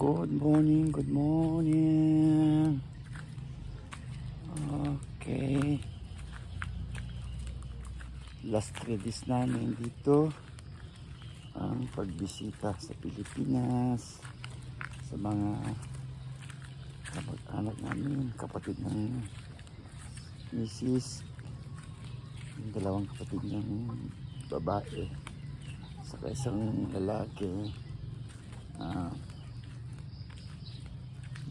Good morning, good morning. Okay. Last 3 days namin dito ang pagbisita sa Pilipinas sa mga kamag-anak namin, kapatid ng misis, yung dalawang kapatid ng babae saka isang lalaki.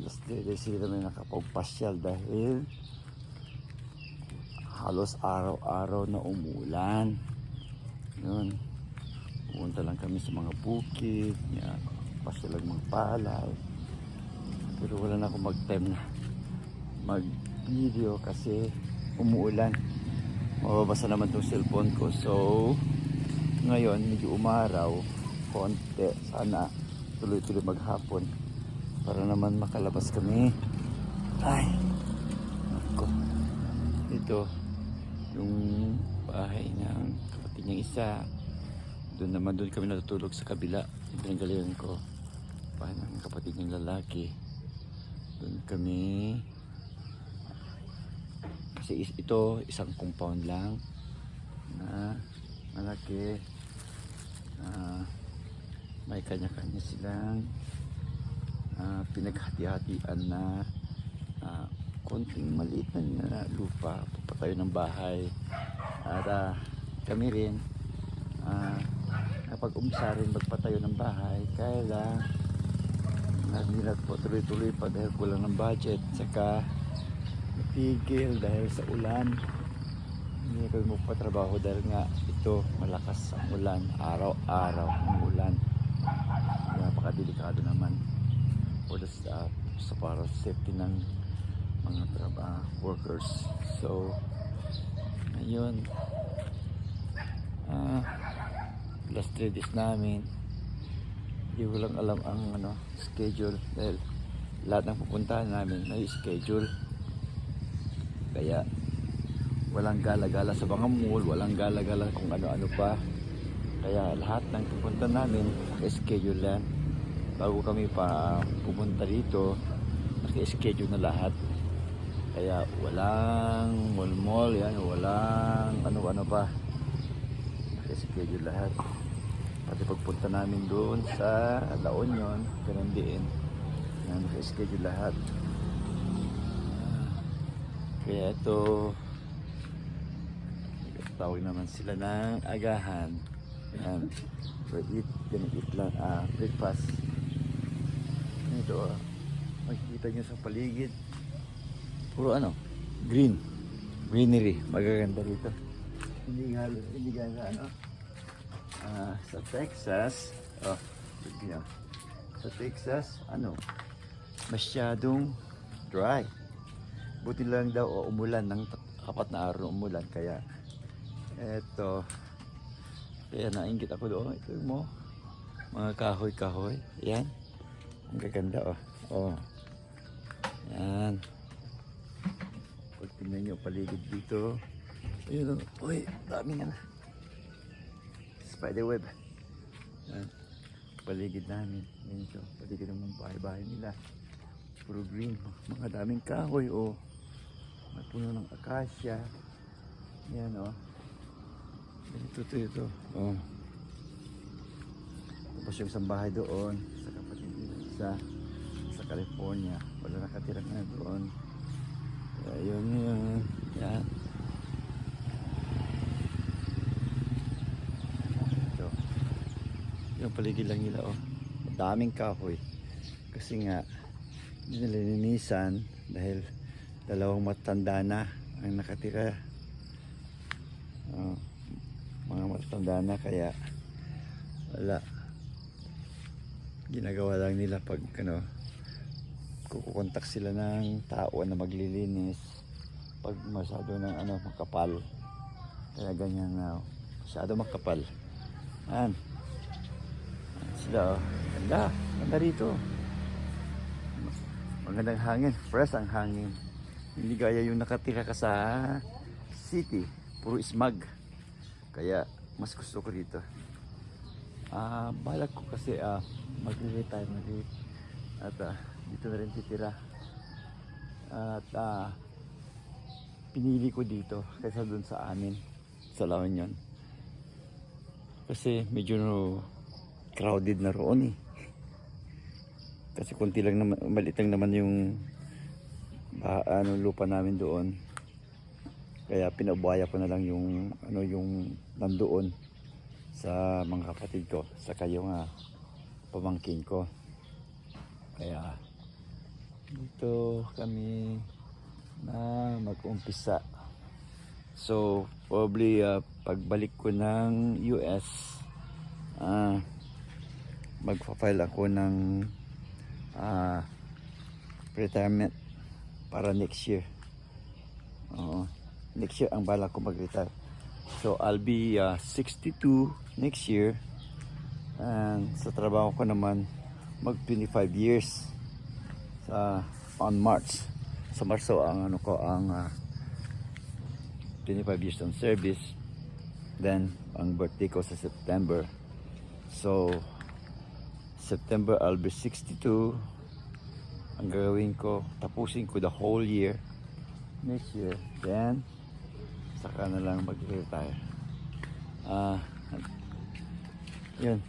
Last 3 days sila may nakapagpasyal dahil halos araw-araw na umulan. Yun, pumunta lang kami sa mga bukid, pasyal lang magpalay, pero wala na akong mag-time na mag-video kasi umuulan. Mababasa naman itong cellphone ko. So ngayon medyo umaraw konti, sana tuloy-tuloy maghapon para naman makalabas kami. Ay, ako. Ito yung bahay ng kapatid niyang isa. Doon kami natutulog sa kabila. Pinanggalingan ko bahay ng kapatid niyang lalaki. Doon kami kasi ito isang compound lang na malaki. May kanya-kanya silang pinaghati-hatian na konting maliit na lupa papatayo ng bahay. At kami rin napag-umisa rin magpatayo ng bahay, kaya lang hindi na po tuloy-tuloy pa dahil kulang ng budget, saka natigil dahil sa ulan. Hindi kami magpatrabaho dahil nga ito malakas ang ulan, araw-araw ang ulan. Napakadelikado naman para safety ng mga workers. So ngayon last 3 days namin, hindi ko lang alam ang schedule dahil lahat ng pupuntahan namin may schedule, kaya walang gala-gala sa mga mall, walang gala-gala kung ano-ano pa. Kaya lahat ng pupunta namin naka-schedule yan. Bago kami pa pupunta dito, naka-schedule na lahat. Kaya walang mall-mall yan, walang ano-ano pa. Naka-schedule lahat. Pati pagpunta namin doon sa La Union, ganun din, naka-schedule lahat. Kaya ito, tawag naman sila ng agahan. Yan, eat lang, breakfast. Ito, makikita nyo sa paligid, puro greenery, magaganda rito. Hindi nga sa Texas, sa Texas, masyadong dry. Buti lang daw umulan ng 4 na araw umulan, kaya eto, kaya nainggit ako doon. Ito mo, mga kahoy-kahoy. Yan, ang gaganda yan. Pag tingnan nyo paligid dito, ayun uy, daming spiderweb. Yan, paligid namin. Yan ito, paligid ng bahay-bahay nila, puro green, mga daming kahoy. May puno ng akasya. Yan ito. Tapos yung isang bahay doon sa kapatid nila isa sa California, wala nakatira na doon. Kaya yun. Yan. Ito. Yung paligid lang nila daming kahoy. Kasi nga hindi nila nilinisan dahil 2 matanda na ang nakatira. Mga matanda na, kaya wala, ginagawa lang nila pag kukontak sila ng tao na maglilinis pag masyado ng makapal, kaya ganyan na masyado makapal. Yan sila. Ganda rito, magandang hangin, fresh ang hangin, hindi gaya yung nakatira ka sa city, puro smog. Kaya mas gusto ko dito. Balak ko kasi mag-retire At dito na rin titira. At pinili ko dito kaysa dun sa amin sa La Union. Kasi medyo crowded na roon eh. Kasi konti lang naman, maliit lang naman yung lupa namin doon. Kaya pinabaya ko na lang yung yung nandoon sa mga kapatid ko, sa kayo nga pamangkin ko. Kaya dito kami na mag-umpisa. So probably pagbalik ko ng US, magpa-file ako ng retirement para next year. Next year ang balak ko mag-retire. So I'll be 62 next year, and sa trabaho ko naman mag 25 years on March. Sa Marso ang ang 25 years on service. Then ang birthday ko sa September. So September I'll be 62. Ang gagawin ko, tapusin ko the whole year next year, then saka na lang mag-retire. Yun.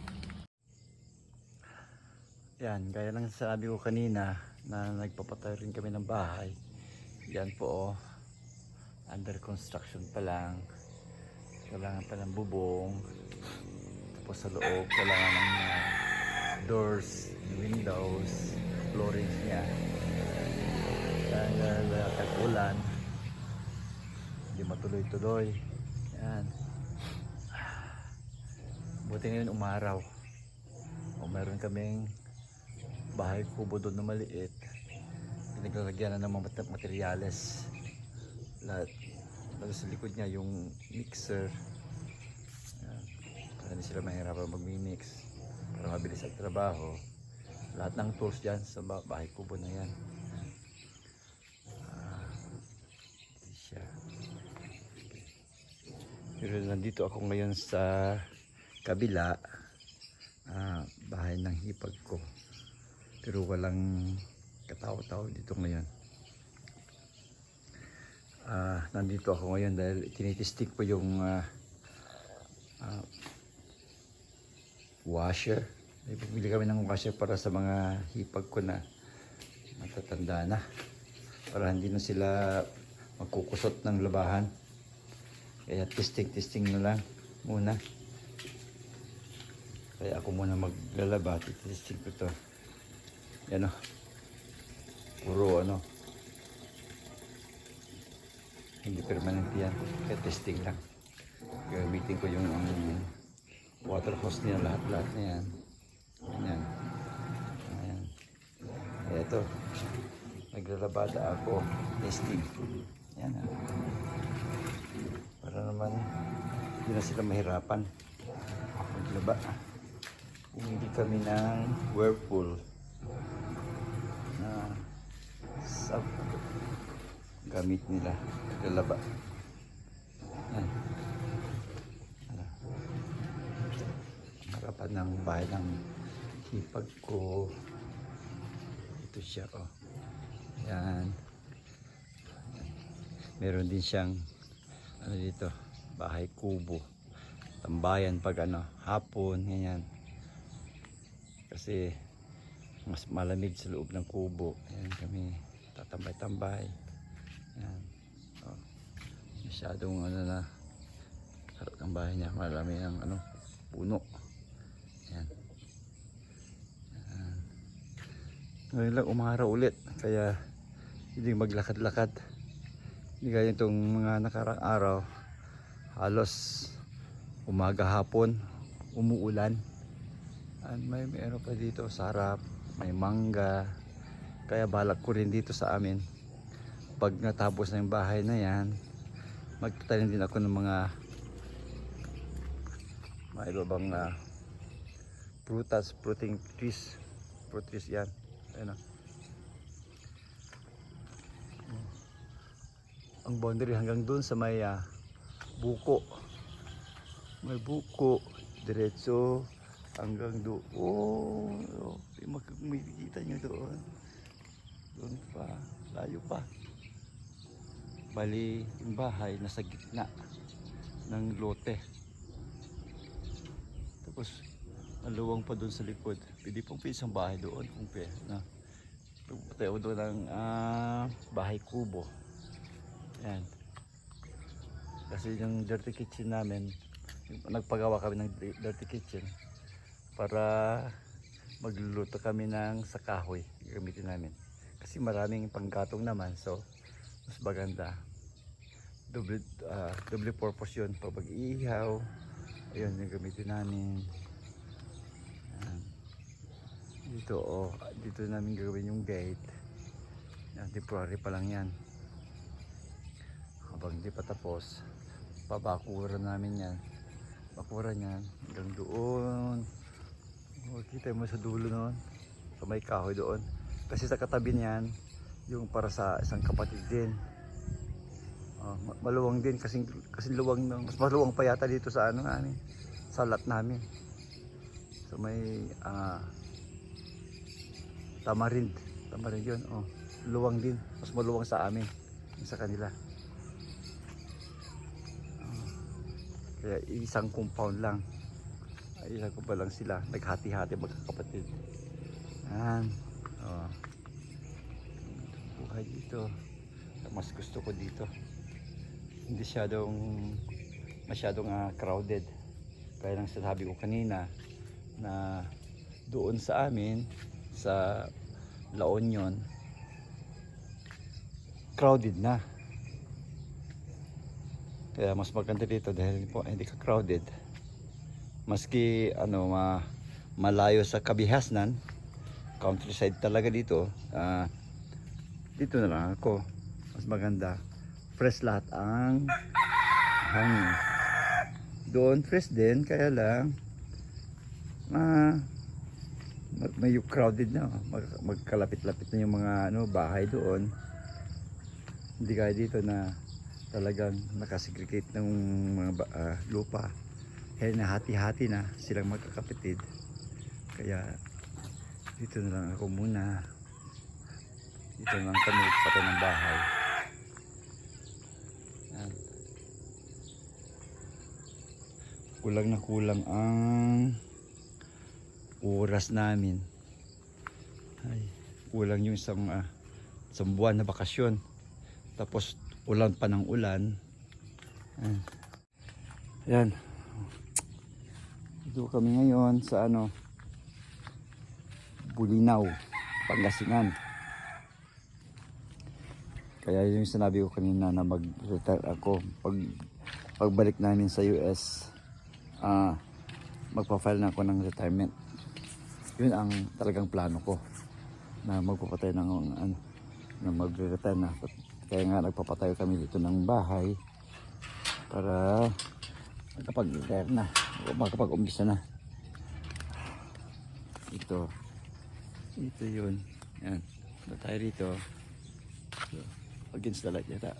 Yan, gaya lang sabi ko kanina na nagpapatayo rin kami ng bahay. Yan po, under construction pa lang. Kailangan pa ng bubong. Tapos sa loob, kailangan ng doors, windows, flooring niya. Dahil tag-ulan, hindi matuloy-tuloy. Yan. Buti ngayon umaraw. O meron kaming bahay kubo doon na maliit. Pinaglalagyan na ng mga materyales. Lahat. Lalo sa likod niya yung mixer. Yan. Para hindi sila mahirapan mag-mix. Para mabilis ang trabaho. Lahat ng tools dyan sa bahay kubo na yan. Siya. Pero nandito ako ngayon sa kabila, bahay ng hipag ko. Pero walang katao-tao dito ngayon. Nandito ako ngayon dahil tinitesting ko yung washer. Bumili kami ng washer para sa mga hipag ko na matatanda na. Para hindi na sila magkukusot ng labahan. Kaya testing na lang muna. Kaya ako muna maglalaba. Testing ko to. Yan o. Puro hindi permanent yan. Kaya testing lang. Gamitin ko yung water hose niya. Lahat na yan. Ayan. Ayan. Kaya ito. Naglalabada ako. Testing. Yan ha. Para naman hindi na sila mahirapan maglaba. Hindi kami ng Whirlpool na sub gamit nila naglalaba. Yan. Harapan ng bahay ng hipag ko. Ito siya oh. Yan. Meron din siyang dito, bahay kubo. Tambayan pag hapon, ganyan. Kasi mas malamig sa loob ng kubo. Ayan kami tatambay-tambay. Ayan. Oh. Masyadong na harap ng bahay niya. Marami ng puno. Ayan. Ayan. Ngayon lang umaraw ulit. Kaya hindi maglakad-lakad. Hindi kaya itong mga nakarang araw. Halos umaga hapon umuulan. At mayroon pa dito sa harap. May mangga. Kaya balak ko rin dito sa amin. Pag natapos na yung bahay na yan, magtatanim din ako ng mga ibabang prutas, fruiting trees. Fruit trees yan. Ayan o. Ang boundary hanggang dun sa may buko. May buko. Diretso hanggang doon. Oh, makikita nyo doon. Bali, yung bahay nasa gitna ng lote. Tapos, maluwang pa doon sa likod. Pwede pong isang bahay doon kung pwede. No? Tayo doon ng bahay kubo. Yan. Kasi yung dirty kitchen namin, nagpagawa kami ng dirty kitchen para magluluto kami ng sa kahoy. Gamitin namin. Kasi maraming panggatong naman. So, mas maganda. Double purpose yun. Pag mag-iihaw, ayun yung gamitin namin. Yan. Dito namin gagawin yung gate. Yan, temporary pa lang yan. Habang hindi pa tapos, pabakuran namin yan. Bakuran yan hanggang doon. Kita mo sa dulo noon. Sa may kahoy doon. Kasi sa katabi niyan, yung para sa isang kapatid din. Maluwang din kasi luwang mas maluwang pa yata dito sa sa lot namin. So may tamarind yun. Luwang din, mas maluwang sa amin sa kanila. Kaya isang compound lang. Isang compound lang sila, naghati-hati magkakapatid. Yan. Buhay dito. Mas gusto ko dito. Hindi masyadong crowded. Kaya lang sinasabi ko kanina na doon sa amin sa La Union crowded na. Kaya mas maganda dito dahil po hindi ka crowded. Maski malayo sa kabihasnan, countryside talaga dito. Dito na lang ako. Mas maganda. Fresh lahat ang hangin. Doon fresh din, kaya lang may crowded na. Magkalapit-lapit na yung mga bahay doon. Hindi kaya dito na talagang nakasegregate ng mga lupa. Kaya nahati-hati na silang magkakapatid. Kaya dito na lang ako muna. Dito na lang kami patay ng bahay. Yan. Kulang na kulang ang oras namin. Kulang yung isang buwan na bakasyon. Tapos ulan pa ng ulan. Yan. Dito kami ngayon sa Bulinaw, Pangasinan. Kaya yung sinabi ko kanina na mag-retire ako. Pagbalik namin sa US, magpa-file na ako ng retirement. Yun ang talagang plano ko, na magpapatay na mag-retire na. Kaya nga nagpapatayo kami dito ng bahay para makapag-retire na o makapag-umpisa na. Ito yun. Yan, tayo rito. So, against the light yata.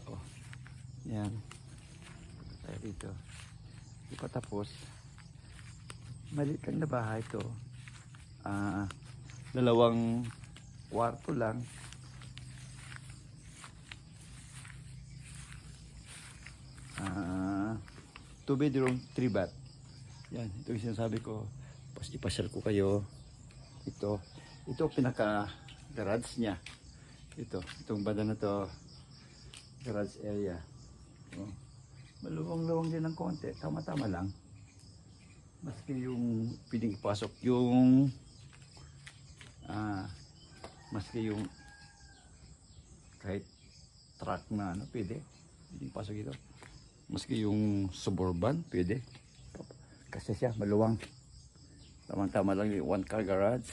Yan, tayo rito. Di pa tapos. Maliit lang na bahay to. 2 kwarto lang. Two bedroom, 3 bath. Yan, ito yung sinasabi ko. Tapos ipasyal ko kayo. Ito pinaka garage niya. Itong banda na to, garage area. Maluwang-luwang din ng konti, tama-tama lang. Maski yung pwedeng ipasok yung maski yung kahit truck na pwede ipasok ito. Maski yung suburban pwede. Kasi siya maluwang. Tama-tama lang yung 1 car garage.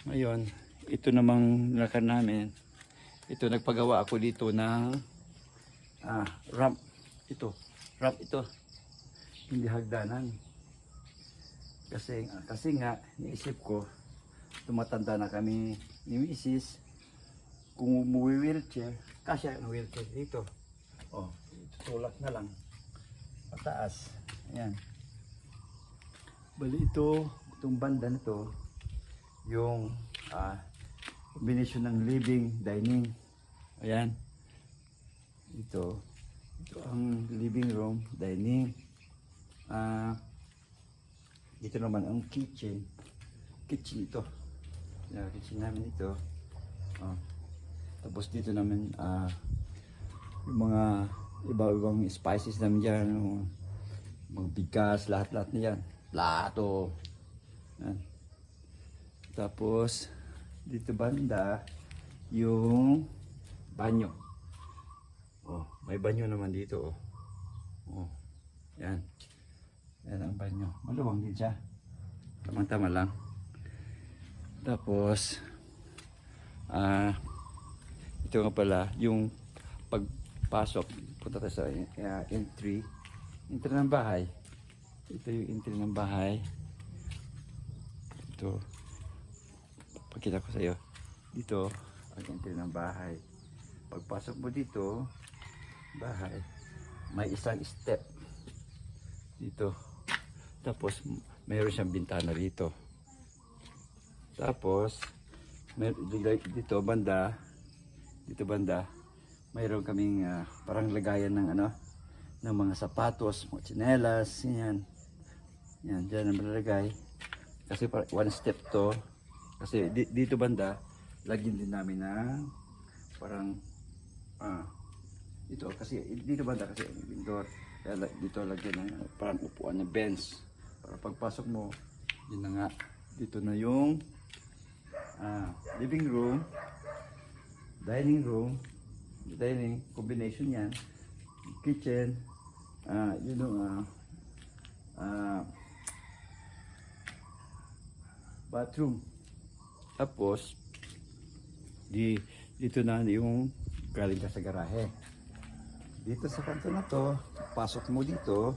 Ngayon, ito namang nilakad namin. Ito, nagpagawa ako dito ng ramp. Ramp ito. Hindi hagdanan. Kasi nga, niisip ko, tumatanda na kami ni Mrs. Kung umuwi-wheelchair, kasya ang wheelchair dito. Tulak na lang. Pataas. Ayan. Bali itong banda nito, yung combination ng living, dining. Ayan. Ito ang living room, dining. Dito naman ang kitchen. Kitchen ito. Kitchen namin ito. Tapos dito namin yung mga iba-ibang spices namin dyan. Mga bigas, lahat-lahat na yan. Plato. Yan. Tapos dito banda yung banyo. May banyo naman dito. Yan. Yan ang banyo. Maluwang din siya. Tama-tama lang. Tapos ito nga pala yung pagpasok. Punta tayo sa entry ng bahay. Ito yung entry ng bahay. Ito. Pakita ko sa iyo. Dito ang entry ng bahay. Pagpasok mo dito, bahay, may isang step dito. Tapos mayroon siyang bintana rito. Tapos dito banda, mayroon kaming parang lagayan ng ng mga sapatos, mga tsinelas, yan. Yan, diyan ang malalagay. Kasi one step to. Kasi dito banda, lagyan din namin ng parang ito kasi dito banda kasi indoor. Kaya dito lagyan ng parang upuan na bench. Para pagpasok mo, yun na nga. Dito na yung living room, dining room, combination yan, kitchen, yun yung bathroom. Tapos dito na yung galing ka sa garahe. Dito sa kanto na to, pasok mo dito,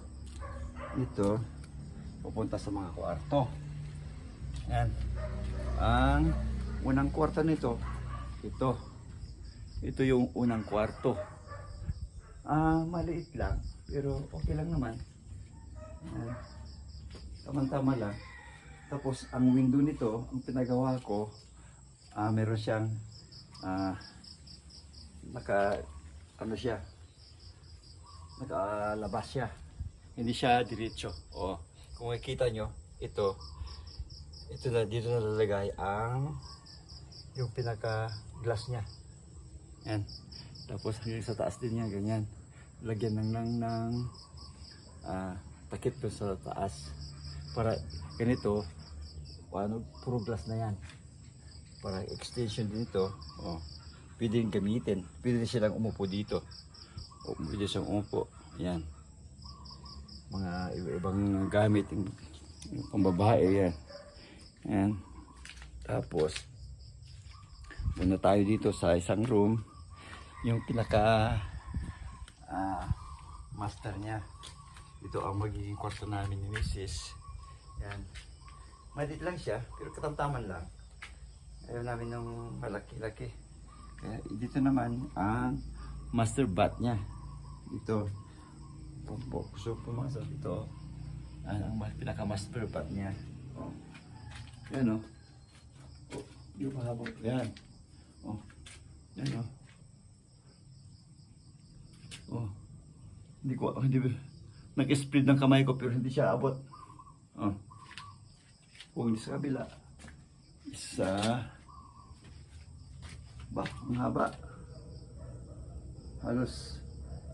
pupunta sa mga kwarto. Yan. Ang unang kwarto nito, ito yung unang kwarto. Maliit lang, pero okay lang naman. Yan. Tama-tama lang. Tapos ang window nito, ang pinagawa ko, meron siyang nakalabas siya. Hindi siya diretso. Kung makikita nyo, ito na dito nalalagay ang yung pinaka glass niya. Yan. Tapos hanggang sa taas din niya, ganyan. Lagyan ng takip doon sa taas. Para ganito, puro glass na yan. Para extension din ito. Pwede gamitin. Pwede silang umupo dito. Pwede siyang umupo. Yan. Mga iba-ibang gamit. Yung pambabae yan. Yan. Tapos, muna tayo dito sa isang room. Yung pinaka master niya. Ito ang magiging kwarto namin ni Mrs. Yan. Maliit lang siya, pero katamtaman lang. Ayaw namin ng malaki-laki. Kaya dito naman ang master bath niya. Dito. So pumasok dito. Ang pinaka-master bath niya. Yan yung pahabang. Yan. Yan Hindi nag-spread ng kamay ko pero hindi siya abot. Kung hindi sa kabila. Isa. Ang haba. Halos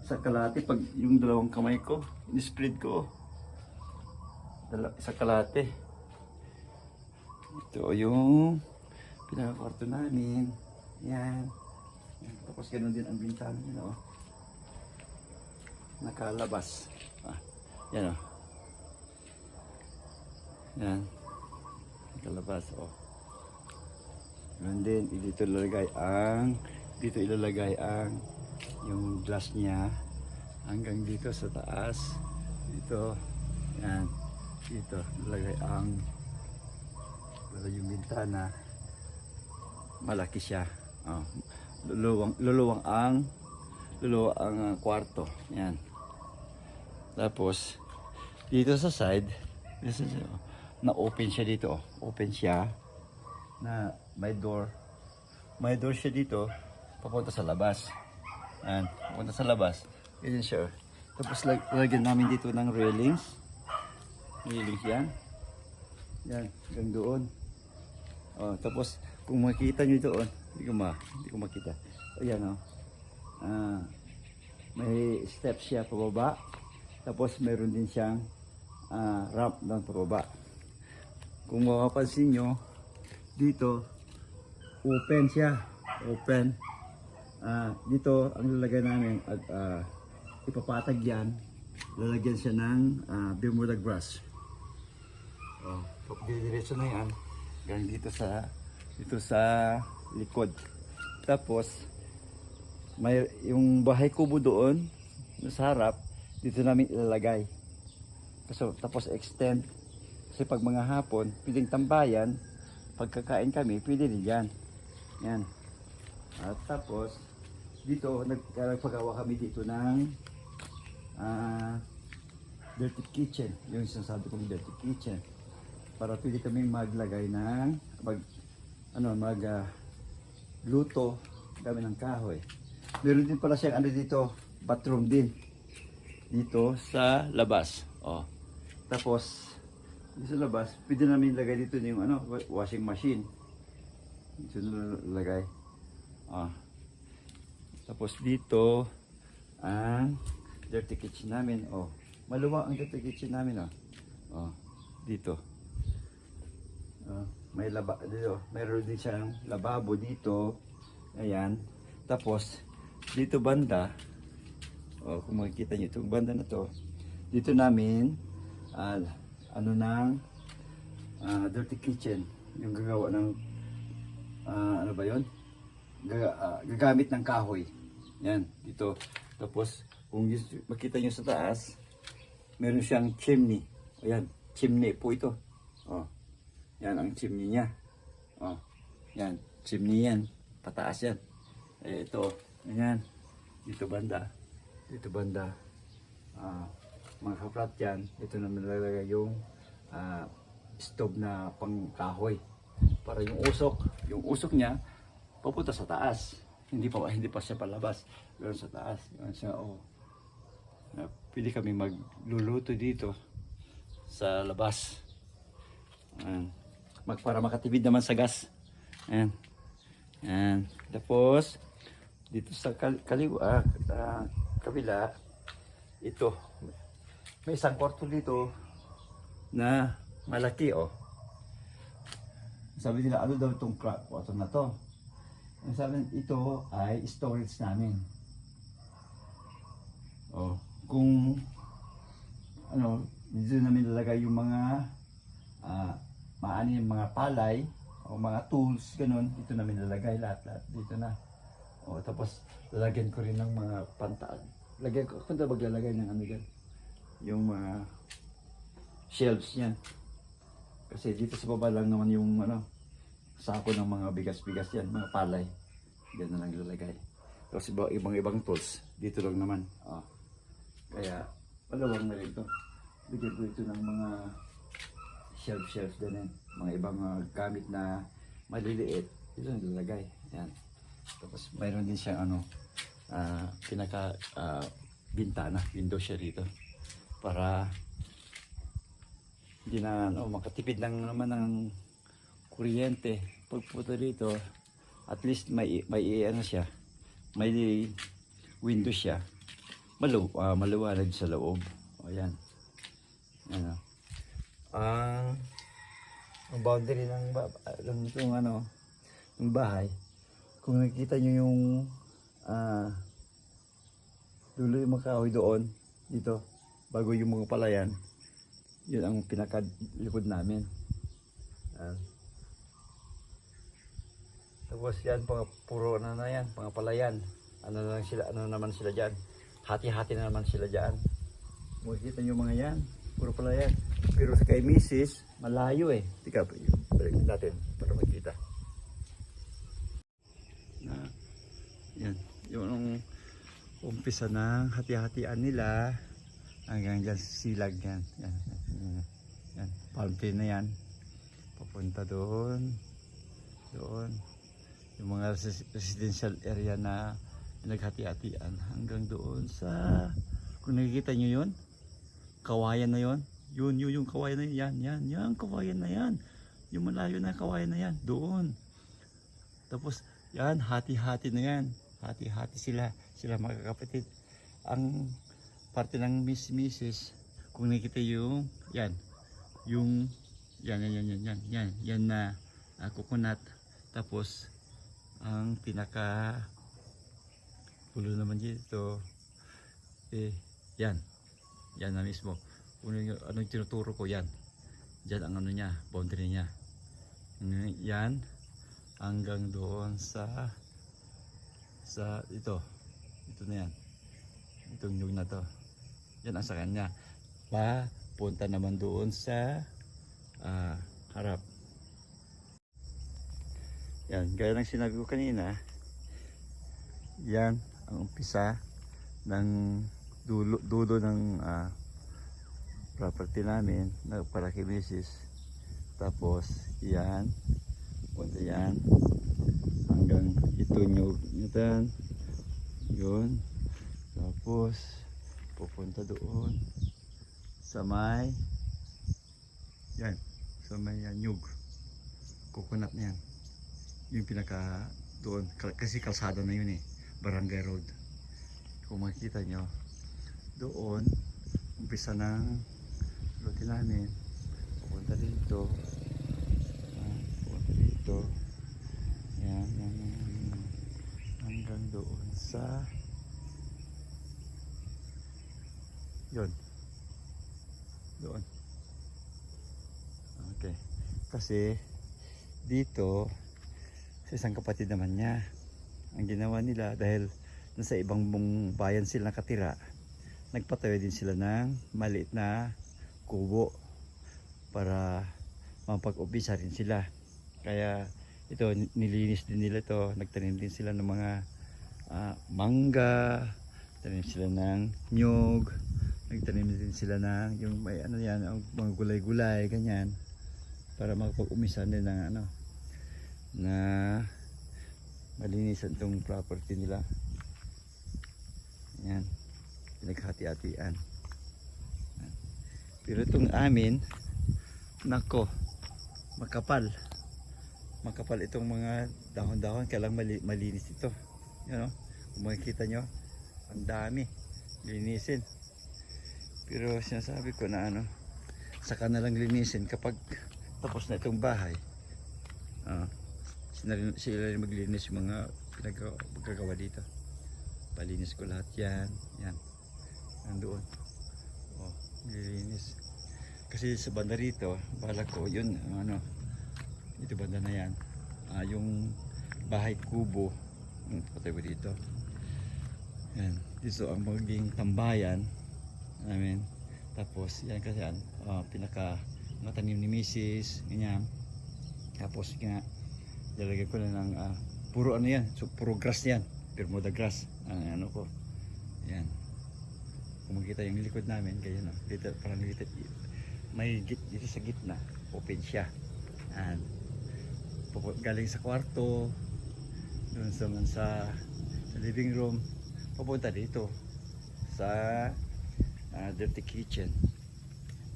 sa kalate pag yung dalawang kamay ko, in-spread ko. Sa kalate. Ito yung pinaka-kwarto namin. Yan. Tapos ganoon din ang bintana nila. Nakalabas. Yan Yan. Nakalabas And then dito ilalagay ang yung glass niya hanggang dito sa taas. Dito. Yan. Dito ilalagay yung bintana. Malaki siya. Luluwang ang kwarto. Yan. Tapos dito sa side, na-open siya dito. Open siya na may door. May door siya dito papunta sa labas. Ayan, punta sa labas. Ganyan siya. Tapos lagyan namin dito ng railings. Railings yan. Yan, hanggang doon. Oh, tapos kung makita nyo doon, hindi ko makita. Ayan, oh. May steps siya pababa. Tapos meron din siyang ramp doon pababa. Kung makapansin nyo, dito open siya. Open. Dito ang lalagay namin at ipapatag yan. Lalagyan siya ng Bermuda grass. Oh, diretso na yan. Galing dito sa likod. Tapos may yung bahay kubo doon sa harap, dito namin ilalagay. Tapos extend. Kasi pag mga hapon, pwedeng tambayan. Pagkakain kami, pwede rin yan. Yan. At tapos, dito, nagpagawa kami dito ng dirty kitchen. Yung sinasabi kong dirty kitchen. Para pwede kami maglagay ng, luto kami ng kahoy. Meron din pala siyang dito, bathroom din. Dito sa labas. Oh. Tapos, dito sa labas, pwede namin ilagay dito yung washing machine. Dito nilagay. Tapos dito, ang dirty kitchen namin. Oh. Maluwag ang dirty kitchen namin. Dito. May dito. Mayroon din siyang lababo dito. Ayan. Tapos, dito banda, kung makikita nyo itong banda na to, dito namin, dirty kitchen, yung gagawa ng, gagamit ng kahoy. Yan, dito. Tapos, kung makita nyo sa taas, meron siyang chimney. Ayan, chimney po ito. Yan ang chimney niya. Yan, chimney yan. Pataas yan. Ito, ayan. Dito banda. Mga kaprat yan. Ito na nilalagay yung stove na pangkahoy. Para yung usok niya, papunta sa taas. Hindi pa siya palabas. Pero sa taas. Yan siya, pili kami magluluto dito sa labas. Para makatipid naman sa gas. Ayan. Tapos, dito sa kabila, ito. May isang kwarto dito na malaki, Sabi nila, ano daw itong kwarto na to? Sabi nila, ito ay storage namin. Kung dito namin lalagay yung mga yung mga palay o mga tools, ganun, dito namin lalagay lahat dito na. Tapos lalagyan ko rin ng mga pantaan. Punta maglalagay ng dyan, yung mga shelves niyan. Kasi dito sa baba lang naman yung sako ng mga bigas-bigas yan, mga palay. Diyan na lang ilalagay. Tapos ibang tools, dito lang naman. Kaya malawang na rin ito. Bigyan ko ito ng mga shelf din yan. Mga ibang gamit na maliliit, dito na ilalagay. Yan. Tapos mayroon din siyang bintana, window siya dito. Para hindi na makatipid lang naman ng kuryente. Pagpunta dito, at least may siya, may window siya. Maluwanag sa loob. Ayan. Ang boundary ng bahay, kung nakikita nyo yung dulo yung mga kahoy doon, dito, bago yung mga palayan, yun ang pinakalikod namin. Tapos yan, puro na yan, mga palayan. Ano naman sila dyan? Hati-hati na naman sila dyan. Makikita nyo mga yan, puro palayan. Pero kay Mrs., malayo Tika, balik natin para makita. Yan, yung umpisa ng hati-hatian nila hanggang dyan silag yan. Yan, fountain na yan. Papunta doon. Yung mga residential area na Pinaghati-hatian hanggang doon sa, kung nakikita nyo yun, kawayan na yun, yung kawayan na yan, kawayan na yan, yung malayo na kawayan na yan, doon. Tapos yan, hati-hati na yan, hati-hati sila magkakapatid. Ang parte ng Mrs. kung nakikita yung yan na coconut. Tapos ang pinaka pulo naman dito yan na mismo. Kung anong tinuturo ko, yan ang ano niya, boundary niya, yan hanggang doon sa ito na yan, itong nyug na to, yan ang sa kanya. Papunta naman doon sa harap. Yan, gaya ng sinabi ko kanina, yan ang umpisa ng dulo ng property namin na para kay Mrs. Tapos yan, punta yan hanggang ito nyug yan, yun. Tapos pupunta doon sa may yan, sa may nyug, coconut na yan, yung pinaka doon, kasi kalsada na yun barangay road. Kung makikita nyo doon, umpisa ng lote namin, pupunta dito, yan, hanggang doon sa yun, doon. Okay, kasi dito sa isang kapatid naman niya, ang ginawa nila, dahil nasa ibang bayan sila nakatira, nagpatayo din sila ng maliit na kubo para mapag-umpisa rin sila. Kaya ito, nilinis din nila ito, nagtanim din sila ng mga mangga, nagtanim sila ng nyug, nagtanim din sila ng yung may ano yan, mga gulay-gulay ganyan, para makapag-umpisa din ng na malinisan itong property nila. Yan, pinaghati-hatian. Pero itong amin, nako, makapal itong mga dahon-dahon, kailang malinis ito. Yan, kung makikita nyo, ang dami, linisin. Pero sinasabi ko na saka na lang linisin kapag tapos na itong bahay. Sila rin maglinis yung mga pinagagawa dito. Palinis ko lahat yan, nandoon. Nilinis. Kasi sa banda rito, balak ko yun, ito banda na yan, yung bahay kubo, patay ko dito. Yan, dito ang maging tambayan namin. Tapos yan kasi pinaka matanim ni Mrs. ganyan. Tapos nga lalagyan ko na ng puro yan, so puro grass yan, Bermuda grass ang ko. Yan, kung makita yung likod namin, ganyan dito, parang dito may dito sa gitna, open siya. Yan, galing sa kwarto doon sa living room, papunta dito sa dirty kitchen.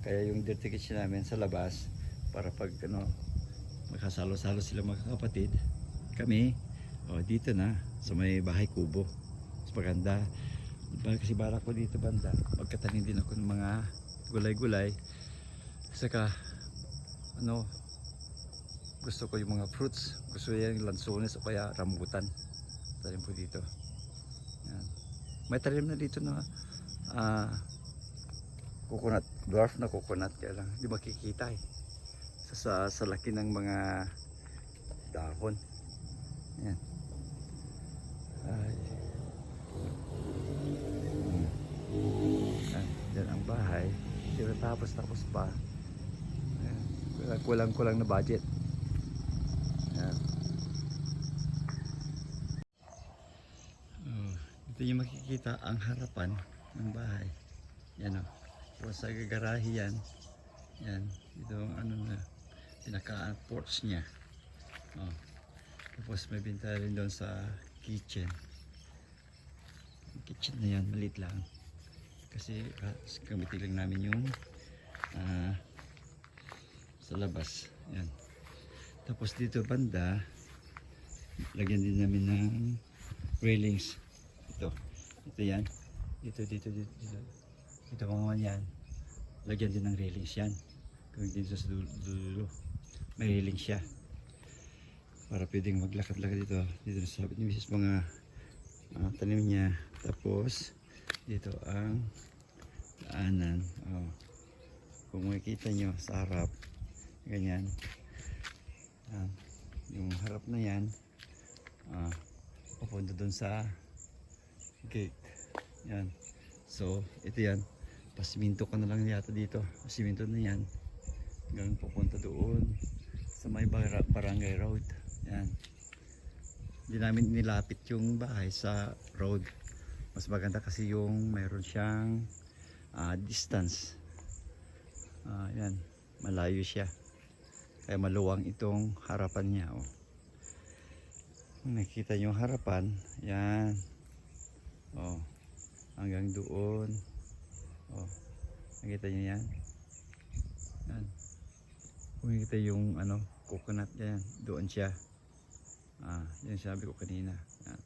Kaya yung dirty kitchen namin sa labas, para pag magkasalo-salo sila mga kapatid, kami dito na sa may bahay kubo. Mas maganda kasi balak ko dito banda magkatanim din ako ng mga gulay-gulay, saka gusto ko yung mga fruits, gusto yung lansones o kaya rambutan, tanim po dito. Yan. May tanim na dito na coconut, dwarf na coconut, kaya lang hindi makikita sa laki ng mga dahon. Yan. Yan ang bahay. Pero tapos pa. Kulang na budget. Yan. Ito yung makikita ang harapan ng bahay. Yan o. Sa garahe yan. Yan. Ito ang pinaka porch niya. Tapos may binta rin doon sa kitchen. kitchen na yan, maliit lang. Kasi gamitin lang namin yung sa labas. Yan. Tapos dito banda, lagyan din namin ng railings. Ito yan. Dito. Ito mga yan. Lagyan din ng railings yan. Kung dito sa dulo, may railings siya. Para pwedeng maglakad-lakad dito. Dito na sabit ni Mrs. mga tanim niya. Tapos dito ang daanan. Kung makikita nyo sa harap, ganyan. Yung harap na yan, papunta doon sa gate. Yan. So, ito yan. Pasiminto ka na lang yata dito. Pasiminto na yan. Hanggang pupunta doon sa may barangay road. Yan. Hindi namin nilapit yung bahay sa road. Mas maganda kasi yung mayroon siyang distance. Yan. Malayo siya. Kaya maluwang itong harapan niya. Nakikita nyo yung harapan. Yan. Hanggang doon. Nakita nyo yan. Yan. Kung nakikita yung coconut yan. Doon siya. Yan sabi ko kanina. Yan.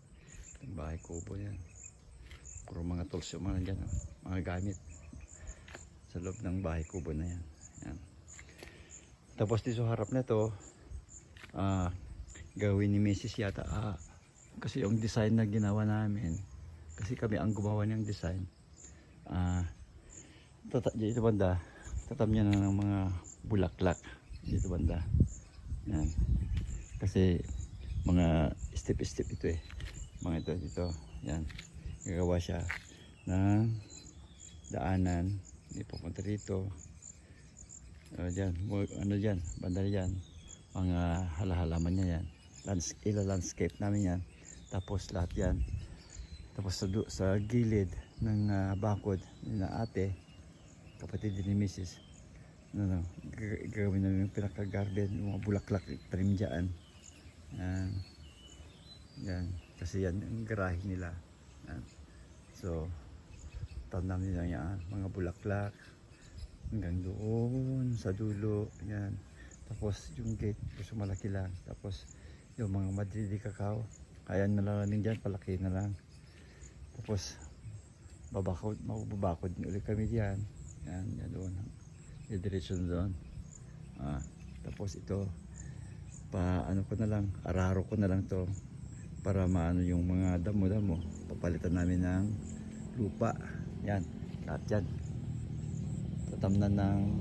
Itong bahay kubo yan. Puro mga tools yung mga dyan. Mga gamit. Sa loob ng bahay kubo na yan. Yan. Tapos dito sa harap na to, gawin ni Mrs. yata. Kasi yung design na ginawa namin, kasi kami ang gumawa niyang design. Dito banda, tatam niya na ng mga bulaklak. Dito banda. Yan. Kasi mga step-step ito eh. Mga ito, dito. Yan. Gagawa siya ng daanan. Hindi pupunta dito. Dyan, dyan, banda dyan, mga halaman niya yan, landscape namin yan, tapos lahat yan, tapos sa gilid ng bakod na ate, kapatid din ni Mrs. Gagawin namin yung pinaka-garden, yung mga bulaklak trim dyan. Yan, kasi yan ang garahe nila. Yan. So tanam nila yan, mga bulaklak hanggang doon sa dulo. Yan. Tapos yung gate gusto malaki lang. Tapos yung mga madridi kakao, kaya na lang dyan, palaki na lang. Tapos babakod ulit kami diyan. Yan doon. Diretso na doon. Tapos ito ko na lang, araro ko na lang to para maano yung mga damo-damo. Papalitan namin ng lupa. Yan, lahat yan. Tatamnan ng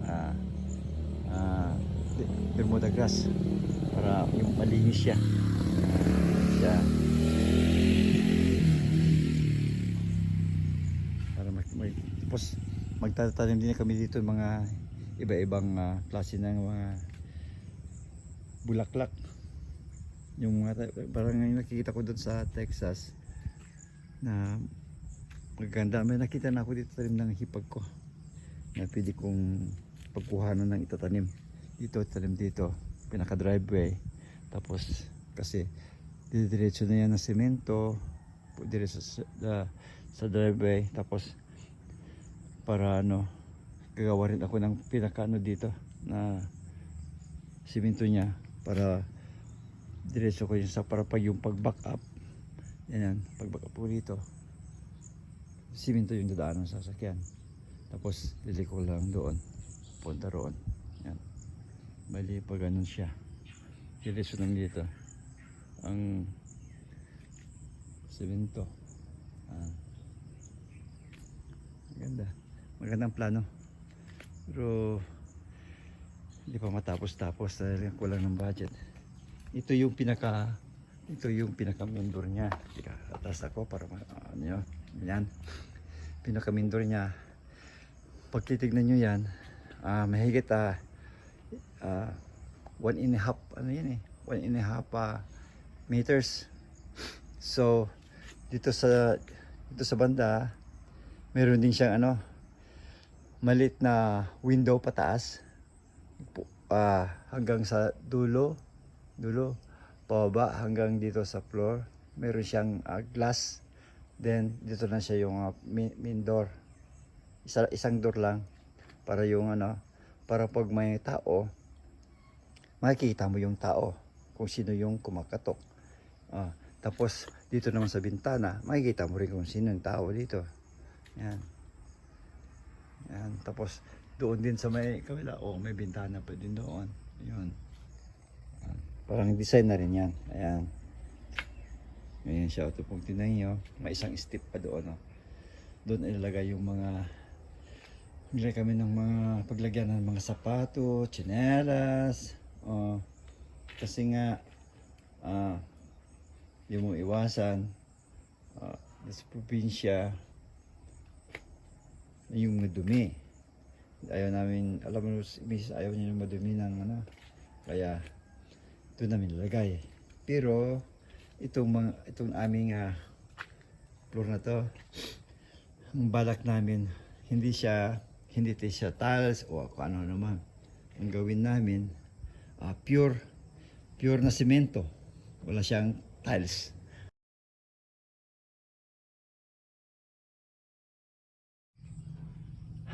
Bermuda grass para yung malinis siya. Para tapos magtatanim din kami dito mga iba-ibang klase ng mga bulaklak. Yung mga parang nakikita ko doon sa Texas na maganda. May nakita na ako dito tanim ng hipag ko na pwede kong pagkuhanan ng itatanim dito, tanim dito, pinaka driveway. Tapos kasi diretso na yan ng semento diretso sa driveway. Tapos para gagawa rin ako ng pinaka dito na semento niya para diretso ko yun para pag yung pag back up yan, pag back up po dito semento yung dadaan ng sasakyan. Tapos liliko lang doon, punta roon. Yan. Bali pa ganun siya. Diretso lang dito ang semento. Magandang plano. Pero hindi pa matapos-tapos dahil kulang ng budget. Ito yung pinaka mindor niya. Atas ako para yan. Pinaka mindor niya. Pag titignan nyo yan, mahigit 1.5 meters. So dito sa banda meron din siyang maliit na window pataas hanggang sa dulo pababa hanggang dito sa floor. Meron siyang glass Then dito na siya yung main door. Isang door lang para yung para pag may tao, makikita mo yung tao kung sino yung kumakatok. Tapos dito naman sa bintana, makikita mo rin kung sino yung tao dito. Yan. Yan. Tapos doon din sa may kabila, may bintana pa din doon. Yun. Yan. Parang design na rin yan. Ayan. Ayan siya. Ito pong tingnan nyo. May isang step pa doon. Doon ilalagay yung mga, nilagay kami ng mga paglagyan ng mga sapato, tsinelas. Kasi nga, yung mong iwasan sa probinsya, yung madumi. Ayaw namin, alam mo, ayaw niya yung madumi ng kaya ito namin nilagay. Pero itong aming floor na to, ang balak namin, hindi siya tiles o kung ano naman. Ang gawin namin, pure na semento. Wala siyang tiles.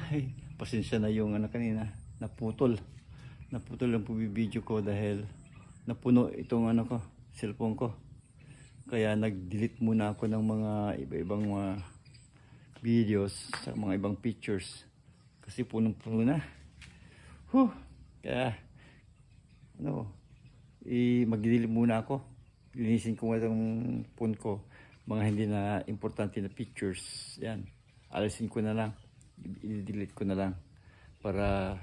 Ay, pasensya na yung kanina, naputol ang video ko dahil napuno itong cellphone ko. Kaya nag-delete muna ako ng mga iba-ibang mga videos, sa mga ibang pictures. Kasi punong-puno na. Kaya mag-delete muna ako. Linisin ko itong phone ko. Mga hindi na importante na pictures. Yan. Alisin ko na lang. I-delete ko na lang. Para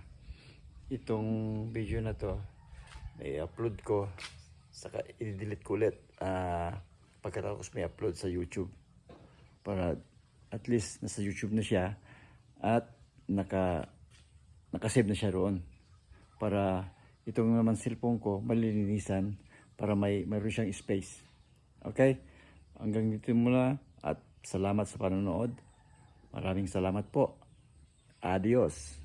itong video na to, i-upload ko. Saka i-delete ko ulit. Pagkatapos may upload sa YouTube. Para at least nasa YouTube na siya. At nakasave na siya roon. Para itong naman cellphone ko, malilinisan. Para mayroon siyang space. Okay? Hanggang dito muna at salamat sa panonood. Maraming salamat po. Adios.